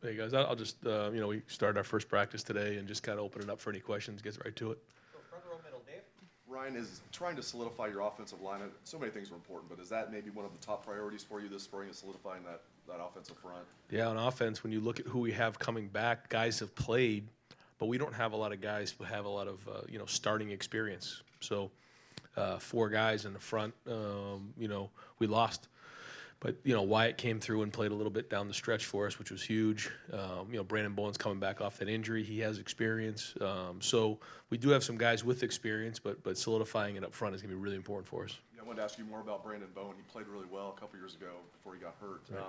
Hey guys, I'll just, we started our first practice today and just kind of open it up for any questions, get right to it. So front row middle, Dave. Ryan, is trying to solidify your offensive line, so many things are important, but is that maybe one of the top priorities for you this spring, is solidifying that offensive front? Yeah, on offense, when you look at who we have coming back, guys have played, but we don't have a lot of guys who have a lot of, starting experience. So 4 guys in the front, we lost. But, Wyatt came through and played a little bit down the stretch for us, which was huge. Brandon Bowen's coming back off that injury. He has experience. So we do have some guys with experience, but solidifying it up front is going to be really important for us. Yeah, I wanted to ask you more about Brandon Bowen. He played really well a couple years ago before he got hurt. Right.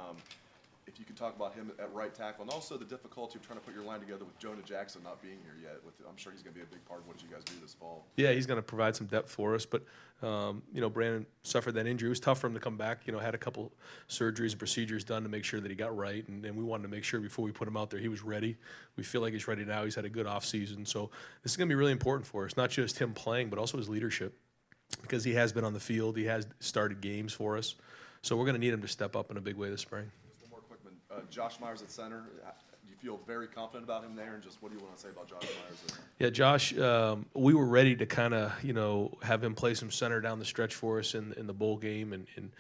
If you could talk about him at right tackle, and also the difficulty of trying to put your line together with Jonah Jackson not being here yet. I'm sure he's going to be a big part of what you guys do this fall. Yeah, he's going to provide some depth for us. But, Brandon suffered that injury. It was tough for him to come back. Had a couple surgeries and procedures done to make sure that he got right. And we wanted to make sure before we put him out there he was ready. We feel like he's ready now. He's had a good offseason. So this is going to be really important for us, not just him playing, but also his leadership, because he has been on the field. He has started games for us. So we're going to need him to step up in a big way this spring. Josh Myers at center, do you feel very confident about him there? And just what do you want to say about Josh Myers? Yeah, Josh, we were ready to kind of, have him play some center down the stretch for us in the bowl game and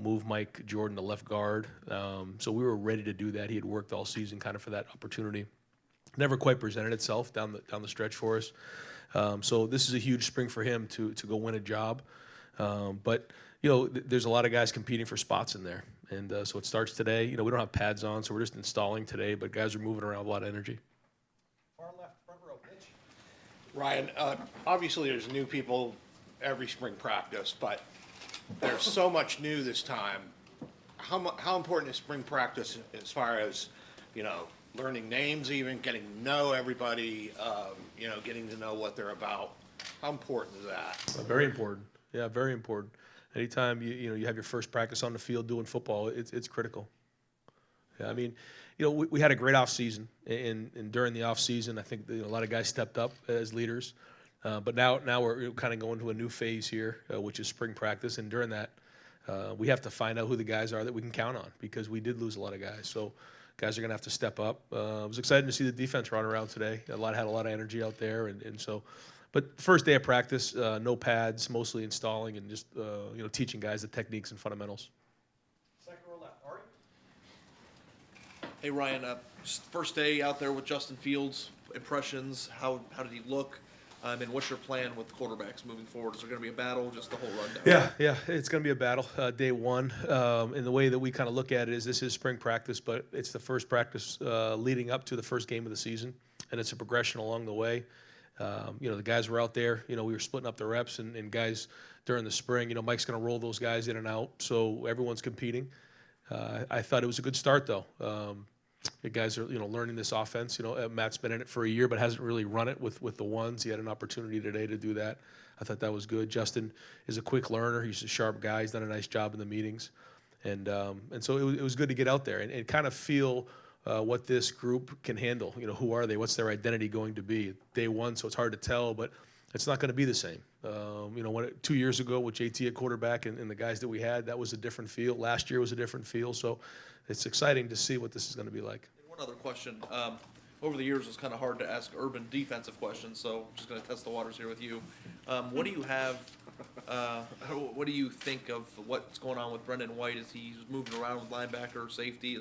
move Mike Jordan to left guard. So we were ready to do that. He had worked all season kind of for that opportunity. Never quite presented itself down the stretch for us. So this is a huge spring for him to go win a job. But there's a lot of guys competing for spots in there. And so it starts today. We don't have pads on, so we're just installing today, but guys are moving around with a lot of energy. Far left, front row, Mitch. Ryan, obviously there's new people every spring practice, but there's so much new this time. How important is spring practice as far as, learning names, even getting to know everybody, getting to know what they're about? How important is that? Very important. Yeah, very important. Anytime you have your first practice on the field doing football, it's critical. Yeah, I mean, we had a great off season, and during the off season, I think a lot of guys stepped up as leaders. But now we're kind of going to a new phase here, which is spring practice, and during that, we have to find out who the guys are that we can count on, because we did lose a lot of guys. So guys are going to have to step up. I was excited to see the defense run around today. Had a lot of energy out there, and so. But first day of practice, no pads, mostly installing and just teaching guys the techniques and fundamentals. Second row left, Ari. Hey Ryan, first day out there with Justin Fields, impressions, how did he look? And what's your plan with quarterbacks moving forward? Is there going to be a battle, just the whole rundown? Yeah, it's going to be a battle, day one. And the way that we kind of look at it is this is spring practice, but it's the first practice leading up to the first game of the season, and it's a progression along the way. The guys were out there, we were splitting up the reps and guys during the spring, Mike's going to roll those guys in and out. So everyone's competing. I thought it was a good start though. The guys are, learning this offense. Matt's been in it for a year, but hasn't really run it with the ones. He had an opportunity today to do that. I thought that was good. Justin is a quick learner. He's a sharp guy. He's done a nice job in the meetings. And so it was good to get out there and kind of feel what this group can handle. Who are they? What's their identity going to be? Day one, so it's hard to tell, but it's not going to be the same. 2 years ago with JT at quarterback and the guys that we had, that was a different feel. Last year was a different feel. So it's exciting to see what this is going to be like. One other question. Over the years, it's kind of hard to ask urban defensive questions, so I'm just going to test the waters here with you. What do you have? What do you think of what's going on with Brendan White? Is he moving around with linebacker, safety?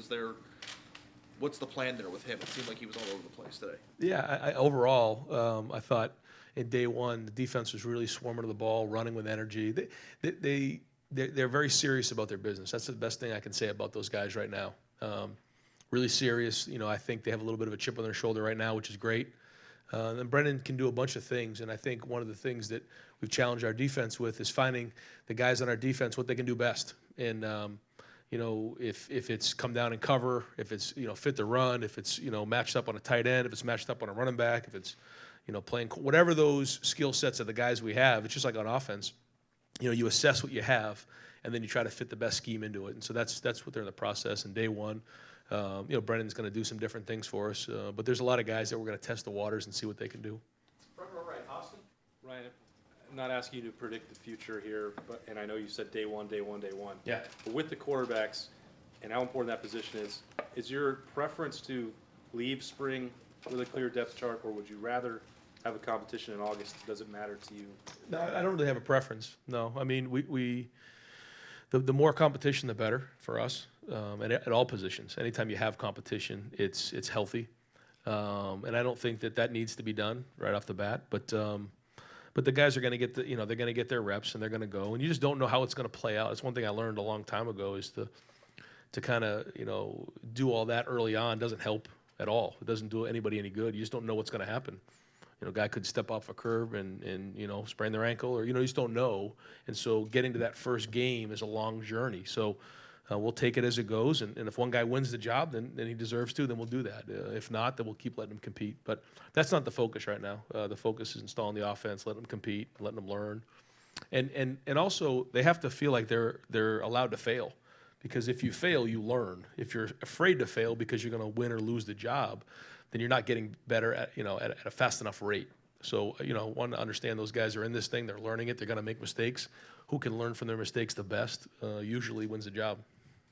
What's the plan there with him? It seemed like he was all over the place today. Yeah, overall, I thought in day one, the defense was really swarming to the ball, running with energy. They're very serious about their business. That's the best thing I can say about those guys right now. Really serious. I think they have a little bit of a chip on their shoulder right now, which is great. And Brendan can do a bunch of things, and I think one of the things that we've challenged our defense with is finding the guys on our defense what they can do best. And if it's come down and cover, if it's fit the run, if it's matched up on a tight end, if it's matched up on a running back, if it's playing whatever those skill sets of the guys we have, it's just like on offense. You assess what you have, and then you try to fit the best scheme into it. And so that's what they're in the process. And day one, Brendan's going to do some different things for us, but there's a lot of guys that we're going to test the waters and see what they can do. Front row right, Austin. Ryan, I'm not asking you to predict the future here, and I know you said day one. Yeah. But with the quarterbacks, and how important that position is your preference to leave spring with a clear depth chart, or would you rather have a competition in August? Does it matter to you? No, I don't really have a preference. No, I mean, the more competition, the better for us, at all positions. Anytime you have competition, it's healthy. And I don't think that needs to be done right off the bat. But the guys are going to get they're going to get their reps and they're going to go. And you just don't know how it's going to play out. That's one thing I learned a long time ago is to kind of, do all that early on doesn't help at all. It doesn't do anybody any good. You just don't know what's going to happen. A guy could step off a curb and sprain their ankle, or, you just don't know. And so getting to that first game is a long journey. So we'll take it as it goes. And if one guy wins the job, then he deserves to, then we'll do that. If not, then we'll keep letting him compete. But that's not the focus right now. The focus is installing the offense, letting them compete, letting them learn. And also, they have to feel like they're allowed to fail. Because if you fail, you learn. If you're afraid to fail because you're going to win or lose the job, then you're not getting better at a fast enough rate. So, one to understand those guys are in this thing, they're learning it, they're going to make mistakes. Who can learn from their mistakes the best usually wins the job.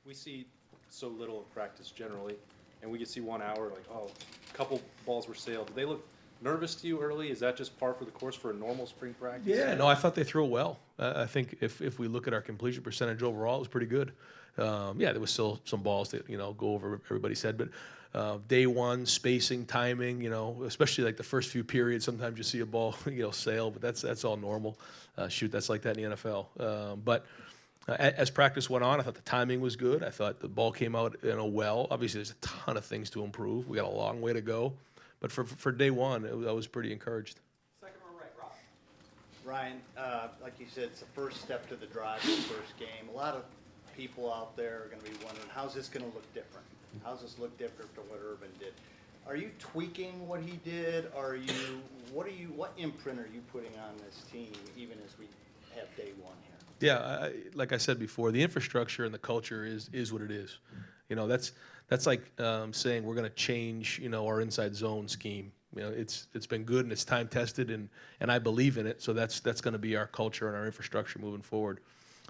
We see so little in practice generally, and we can see 1 hour, like, oh, a couple balls were sailed. Do they look nervous to you early? Is that just par for the course for a normal spring practice? Yeah, no, I thought they threw well. I think if we look at our completion percentage overall, it was pretty good. Yeah, there was still some balls that, go over what everybody said, but day one, spacing, timing, especially like the first few periods, sometimes you see a ball, sail, but that's all normal. That's like that in the NFL. But as practice went on, I thought the timing was good. I thought the ball came out, well. Obviously, there's a ton of things to improve. We got a long way to go. But for day one, I was pretty encouraged. Second row right, Rob. Ryan, like you said, it's the first step to the drive, the first game. A lot of people out there are going to be wondering, how's this going to look different? How's this look different from what Urban did? Are you tweaking what he did? What imprint are you putting on this team, even as we have day one here? Yeah, like I said before, the infrastructure and the culture is what it is. That's like saying we're going to change, our inside zone scheme. It's been good and it's time tested, and I believe in it. So that's going to be our culture and our infrastructure moving forward.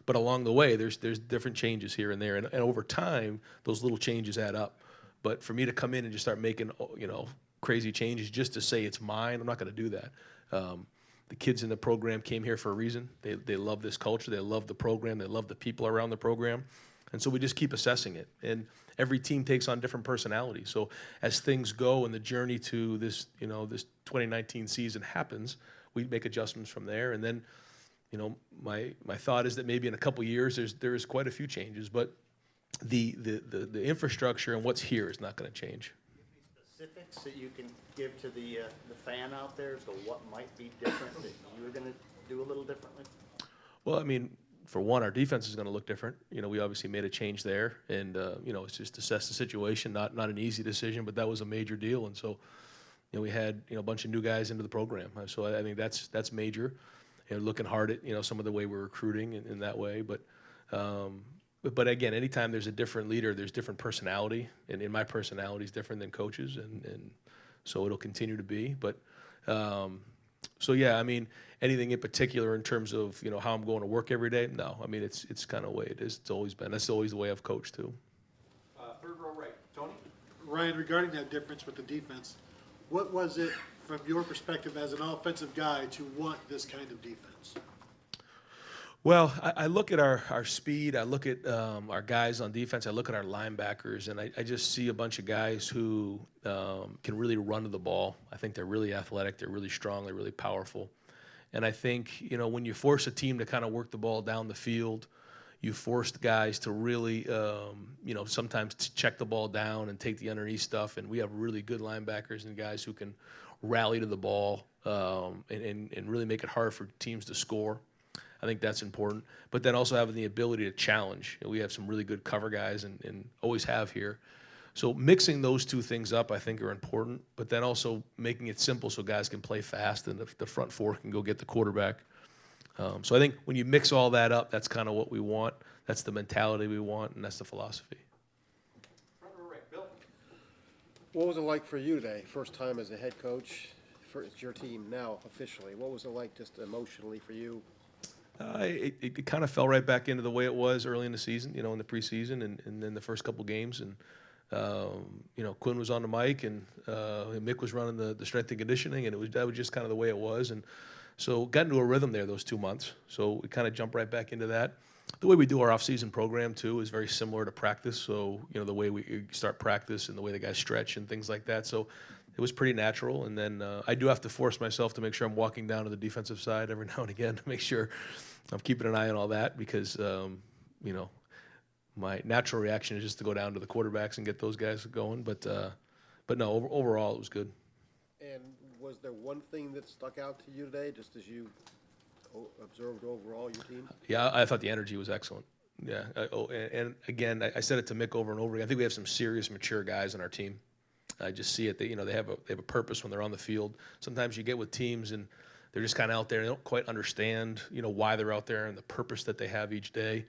But along the way, there's different changes here and there, and over time, those little changes add up. But for me to come in and just start making, crazy changes just to say it's mine, I'm not going to do that. The kids in the program came here for a reason. They love this culture. They love the program. They love the people around the program. And so we just keep assessing it. And every team takes on different personalities. So as things go and the journey to this 2019 season happens, we make adjustments from there. And then, my thought is that maybe in a couple years there's quite a few changes, but the infrastructure and what's here is not going to change. Specifics that you can give to the fan out there as to what might be different that you're going to do a little differently? Well, I mean, for one, our defense is going to look different. We obviously made a change there, and it's just assess the situation. Not an easy decision, but that was a major deal, and so we had a bunch of new guys into the program. So I think that's major. Looking hard at some of the way we're recruiting in that way, but again, anytime there's a different leader, there's different personality, and my personality is different than coaches, and so it'll continue to be. But so yeah, I mean, anything in particular in terms of how I'm going to work every day? No, I mean it's kind of the way it is. It's always been. That's always the way I've coached too. Third row right, Tony. Ryan, regarding that difference with the defense, what was it from your perspective as an offensive guy to want this kind of defense? Well, I look at our speed. I look at our guys on defense. I look at our linebackers, and I just see a bunch of guys who can really run to the ball. I think they're really athletic. They're really strong. They're really powerful. And I think, when you force a team to kind of work the ball down the field, you forced guys to really, sometimes to check the ball down and take the underneath stuff. And we have really good linebackers and guys who can rally to the ball and really make it hard for teams to score. I think that's important. But then also having the ability to challenge. We have some really good cover guys and always have here. So mixing those two things up, I think, are important. But then also making it simple so guys can play fast and the front four can go get the quarterback. So I think when you mix all that up, that's kind of what we want. That's the mentality we want, and that's the philosophy. Front row right, Bill. What was it like for you today? First time as a head coach, it's your team now officially. What was it like just emotionally for you? It kind of fell right back into the way it was early in the season, in the preseason and then the first couple games. And, Quinn was on the mic and Mick was running the strength and conditioning, and that was just kind of the way it was. And so got into a rhythm there those 2 months. So we kind of jumped right back into that. The way we do our off-season program, too, is very similar to practice. So, the way we start practice and the way the guys stretch and things like that. So it was pretty natural. And then I do have to force myself to make sure I'm walking down to the defensive side every now and again to make sure I'm keeping an eye on all that because, my natural reaction is just to go down to the quarterbacks and get those guys going. But no, overall it was good. And was there one thing that stuck out to you today, just as you observed overall your team? Yeah, I thought the energy was excellent. Yeah. And again, I said it to Mick over and over again. I think we have some serious, mature guys on our team. I just see it. They have a purpose when they're on the field. Sometimes you get with teams and they're just kind of out there. They don't quite understand, why they're out there and the purpose that they have each day.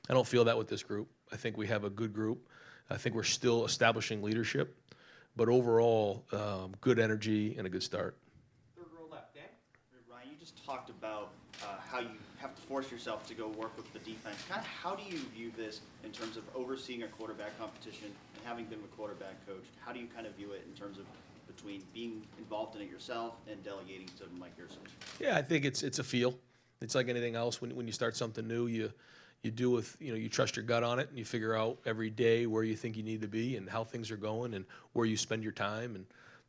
I don't feel that with this group. I think we have a good group. I think we're still establishing leadership, but overall, good energy and a good start. Third row left, Dan. Ryan, you just talked about how you have to force yourself to go work with the defense. Kind of how do you view this in terms of overseeing a quarterback competition and having been a quarterback coach? How do you kind of view it in terms of between being involved in it yourself and delegating to Mike Gerson? Yeah, I think it's a feel. It's like anything else. When you start something new, you do with, you trust your gut on it and you figure out every day where you think you need to be and how things are going and where you spend your time. And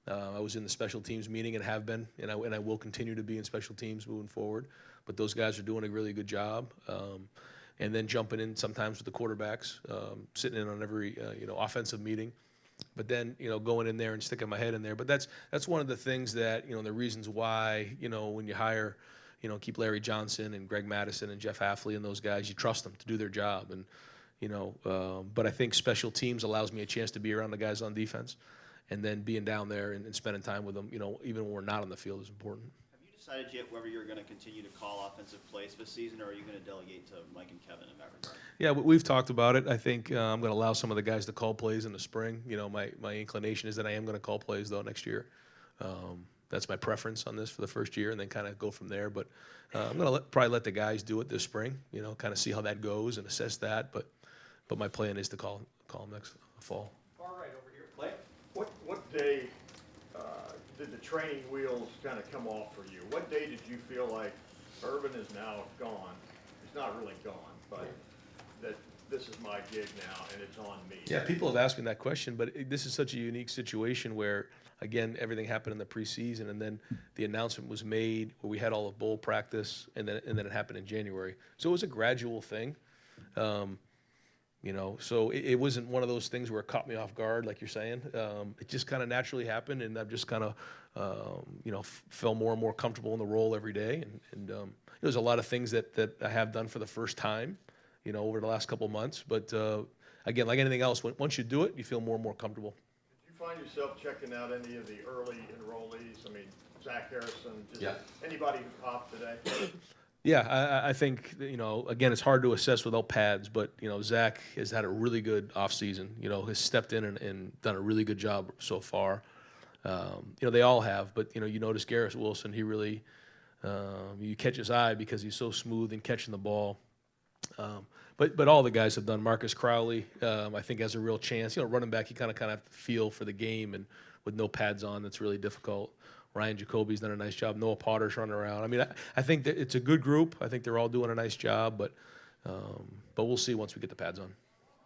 I was in the special teams meeting and have been, and I will continue to be in special teams moving forward. But those guys are doing a really good job. And then jumping in sometimes with the quarterbacks, sitting in on every, offensive meeting. But then, going in there and sticking my head in there. But that's one of the things that, the reasons why, when you hire, keep Larry Johnson and Greg Madison and Jeff Hafley and those guys, you trust them to do their job. And, but I think special teams allows me a chance to be around the guys on defense. And then being down there and spending time with them, even when we're not on the field is important. Have you decided yet whether you're going to continue to call offensive plays this season, or are you going to delegate to Mike and Kevin in that regard? Yeah, we've talked about it. I think I'm going to allow some of the guys to call plays in the spring. My inclination is that I am going to call plays, though, next year. That's my preference on this for the first year, and then kind of go from there. But I'm going to probably let the guys do it this spring, kind of see how that goes and assess that. But my plan is to call them next fall. Far right over here, Clay. What day did the training wheels kind of come off for you? What day did you feel like Urban is now gone? He's not really gone, but that this is my gig now and it's on me. Yeah, people have asked me that question, but this is such a unique situation where, again, everything happened in the preseason, and then the announcement was made where we had all of bowl practice, and then it happened in January. So it was a gradual thing. So it wasn't one of those things where it caught me off guard, like you're saying. It just kind of naturally happened, and I've just kind of, felt more and more comfortable in the role every day. And there's a lot of things that I have done for the first time, over the last couple of months. But again, like anything else, once you do it, you feel more and more comfortable. Did you find yourself checking out any of the early enrollees? I mean, Zach Harrison, just anybody who popped today? Yeah, I think, again, it's hard to assess without pads, but, Zach has had a really good offseason, has stepped in and done a really good job so far. They all have, but, you notice Garrett Wilson, he really, you catch his eye because he's so smooth in catching the ball. But all the guys have done. Marcus Crowley, I think, has a real chance. Running back, you kind of have to feel for the game, and with no pads on, that's really difficult. Ryan Jacoby's done a nice job. Noah Potter's running around. I mean, I think that it's a good group. I think they're all doing a nice job, but we'll see once we get the pads on.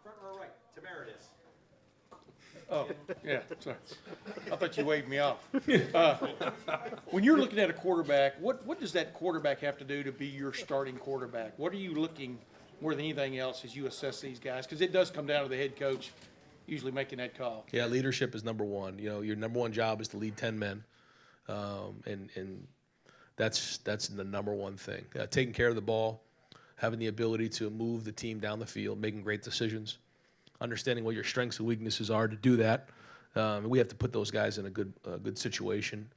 Front row right, Tamaritis. Oh, yeah, sorry. I thought you waved me off. When you're looking at a quarterback, what does that quarterback have to do to be your starting quarterback? What are you looking more than anything else as you assess these guys? Because it does come down to the head coach usually making that call. Yeah, leadership is number one. Your number one job is to lead 10 men. And that's the number one thing. Taking care of the ball, having the ability to move the team down the field, making great decisions, understanding what your strengths and weaknesses are to do that. And we have to put those guys in a good situation.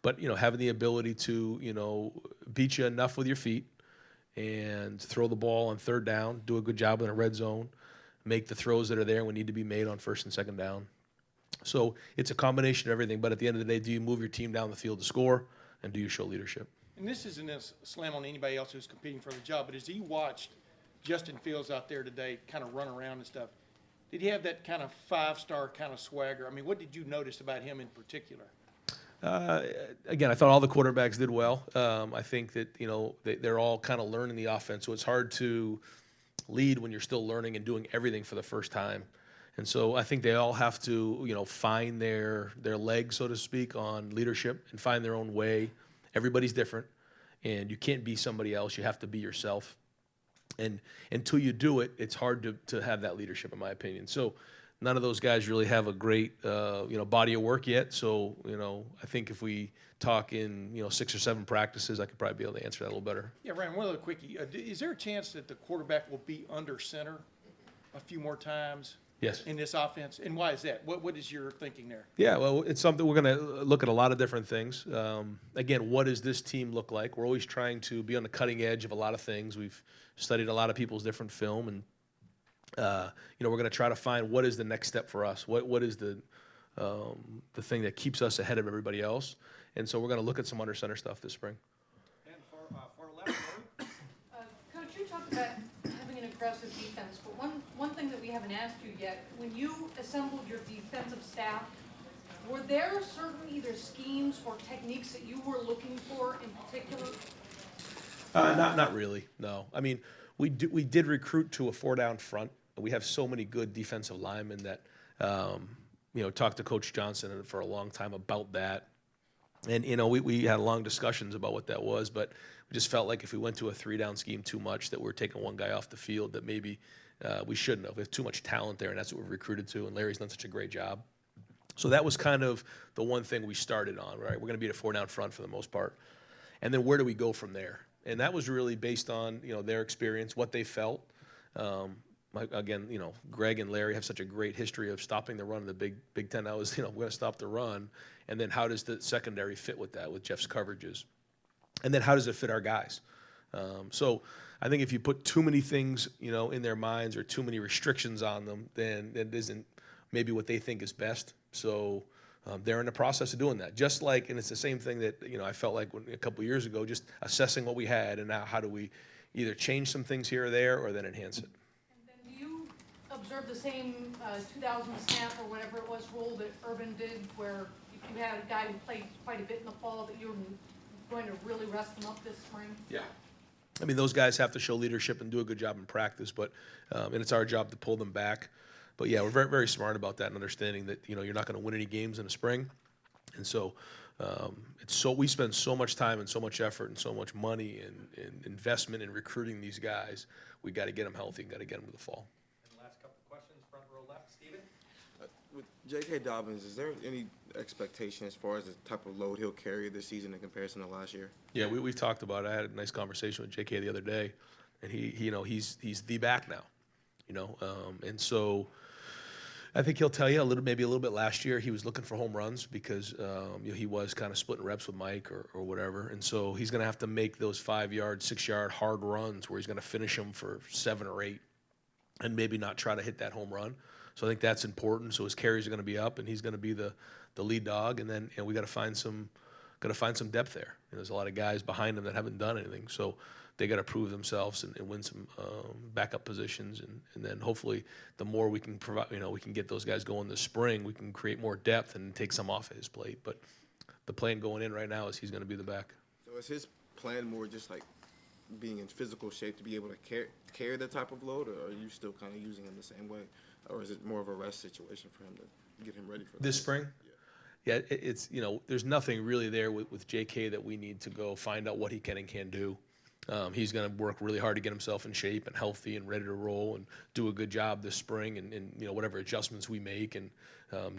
But having the ability to beat you enough with your feet and throw the ball on third down, do a good job in a red zone, make the throws that are there when need to be made on first and second down. So it's a combination of everything, but at the end of the day, do you move your team down the field to score, and do you show leadership? and this isn't a slam on anybody else who's competing for the job, but as you watched Justin Fields out there today kind of run around and stuff, did he have that kind of five-star kind of swagger? I mean, what did you notice about him in particular? Again, I thought all the quarterbacks did well. I think that, they're all kind of learning the offense, so it's hard to lead when you're still learning and doing everything for the first time. And so I think they all have to, find their leg, so to speak, on leadership and find their own way. Everybody's different, and you can't be somebody else. You have to be yourself. And until you do it, it's hard to have that leadership, in my opinion. So none of those guys really have a great, body of work yet. So, I think if we talk in, 6 or 7 practices, I could probably be able to answer that a little better. Yeah, Ryan, one other quickie. Is there a chance that the quarterback will be under center a few more times? Yes. In this offense? And why is that? What is your thinking there? Yeah, well, it's something we're going to look at a lot of different things. Again, what does this team look like? We're always trying to be on the cutting edge of a lot of things. We've studied a lot of people's different film, and we're going to try to find what is the next step for us. What is the thing that keeps us ahead of everybody else? And so we're going to look at some under center stuff this spring. And far left, Lori. Coach, you talked about having an aggressive defense, but one thing that we haven't asked you yet, when you assembled your defensive staff, were there certain either schemes or techniques that you were looking for in particular? Not really, no. I mean, we did recruit to a 4-down front. We have so many good defensive linemen that, talked to Coach Johnson for a long time about that. And, we had long discussions about what that was, but we just felt like if we went to a 3-down scheme too much, that we're taking one guy off the field that maybe we shouldn't have. We have too much talent there, and that's what we've recruited to, and Larry's done such a great job. So that was kind of the one thing we started on, right? We're going to be at a 4-down front for the most part. And then where do we go from there? And that was really based on, their experience, what they felt. Again, Greg and Larry have such a great history of stopping the run in the Big Ten. That was, we're going to stop the run. And then how does the secondary fit with that, with Jeff's coverages? And then how does it fit our guys? So I think if you put too many things, in their minds or too many restrictions on them, then it isn't maybe what they think is best. So they're in the process of doing that. Just like, and it's the same thing that, I felt like a couple years ago, just assessing what we had and now how do we either change some things here or there or then enhance it. Observe the same 2,000 snap or whatever it was rule that Urban did, where if you had a guy who played quite a bit in the fall, that you were going to really rest them up this spring? Yeah. I mean, those guys have to show leadership and do a good job in practice, but and it's our job to pull them back. But yeah, we're very, very smart about that and understanding that you're not going to win any games in the spring, and so we spend so much time and so much effort and so much money and investment in recruiting these guys. We got to get them healthy and got to get them to the fall. With J.K. Dobbins, is there any expectation as far as the type of load he'll carry this season in comparison to last year? Yeah, we've talked about it. I had a nice conversation with J.K. the other day, and he's the back now, and so I think he'll tell you maybe a little bit last year he was looking for home runs because he was kind of splitting reps with Mike or whatever, and so he's going to have to make those 5-yard, 6-yard hard runs where he's going to finish them for 7 or 8, and maybe not try to hit that home run. So I think that's important. So his carries are going to be up, and he's going to be the lead dog. And then we got to find some depth there. There's a lot of guys behind him that haven't done anything, so they got to prove themselves and win some backup positions. And then hopefully, the more we can provide, we can get those guys going this spring. We can create more depth and take some off of his plate. But the plan going in right now is he's going to be the back. So is his plan more just like being in physical shape to be able to carry that type of load, or are you still kind of using him the same way? Or is it more of a rest situation for him to get him ready for this spring? Yeah, it's there's nothing really there with JK that we need to go find out what he can and can't do. He's going to work really hard to get himself in shape and healthy and ready to roll and do a good job this spring and whatever adjustments we make and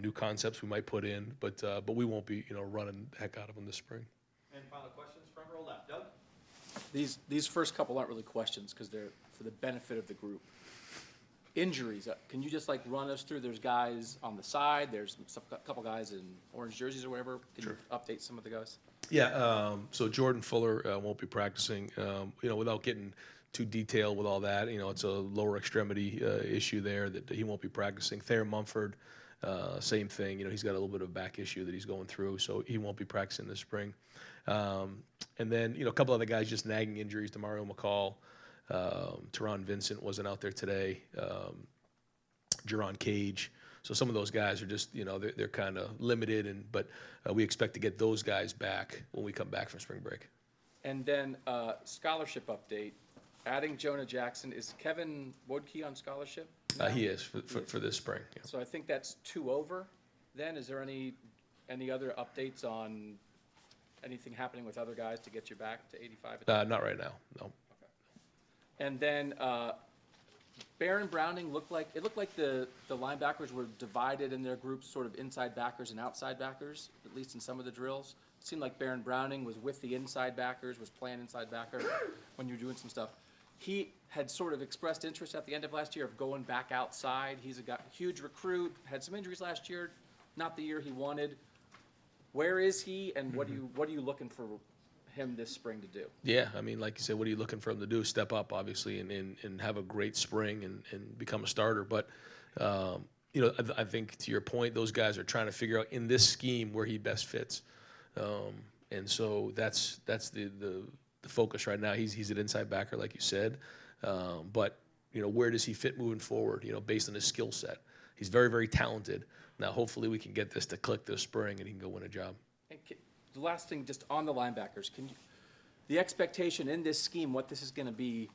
new concepts we might put in, but we won't be running the heck out of him this spring. And final questions, front row left, Doug. These first couple aren't really questions because they're for the benefit of the group. Injuries, can you just run us through? There's guys on the side, there's a couple guys in orange jerseys or whatever. Can you update some of the guys? Yeah, so Jordan Fuller won't be practicing, without getting too detailed with all that. It's a lower extremity issue there that he won't be practicing. Thayer Mumford, same thing. He's got a little bit of a back issue that he's going through, so he won't be practicing this spring. And then, a couple other guys just nagging injuries. Demario McCall, Teron Vincent wasn't out there today. Jerron Cage. So some of those guys are just, they're kind of limited, but we expect to get those guys back when we come back from spring break. And then scholarship update, adding Jonah Jackson, is Kevin Woodkey on scholarship? He is for this spring. Yeah. So I think that's 2 over. Then is there any other updates on anything happening with other guys to get you back to 85? Not right now, no. And then Barron Browning looked like the linebackers were divided in their groups, sort of inside backers and outside backers, at least in some of the drills. It seemed like Barron Browning was with the inside backers, was playing inside backer when you were doing some stuff. He had sort of expressed interest at the end of last year of going back outside. He's a huge recruit, had some injuries last year, not the year he wanted. Where is he, and what are you looking for him this spring to do? Yeah, I mean, like you said, what are you looking for him to do? Step up, obviously, and have a great spring and become a starter. But, I think to your point, those guys are trying to figure out in this scheme where he best fits. And so that's the focus right now. He's an inside backer, like you said. But, where does he fit moving forward, based on his skill set? He's very, very talented. Now, hopefully we can get this to click this spring and he can go win a job. And the last thing, just on the linebackers, the expectation in this scheme, what this is going to be,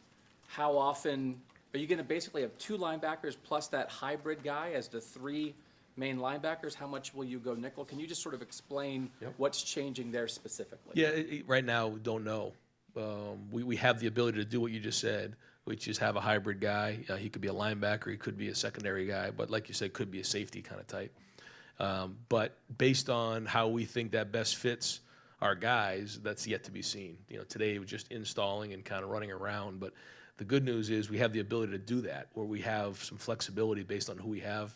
how often are you going to basically have 2 linebackers plus that hybrid guy as the 3 main linebackers? How much will you go nickel? Can you just sort of explain what's changing there specifically? Yeah, right now we don't know. We have the ability to do what you just said, which is have a hybrid guy. He could be a linebacker, he could be a secondary guy, but like you said, could be a safety kind of type. But based on how we think that best fits our guys, that's yet to be seen. Today it was just installing and kind of running around, but the good news is we have the ability to do that, where we have some flexibility based on who we have,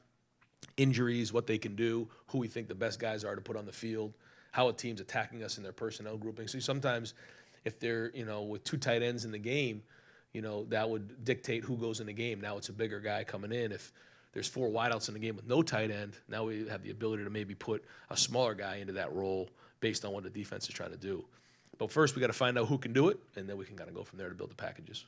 injuries, what they can do, who we think the best guys are to put on the field, how a team's attacking us in their personnel grouping. So sometimes if they're, with 2 tight ends in the game, that would dictate who goes in the game. Now it's a bigger guy coming in. If there's 4 wideouts in the game with no tight end, now we have the ability to maybe put a smaller guy into that role based on what the defense is trying to do. But first, we got to find out who can do it, and then we can kind of go from there to build the packages.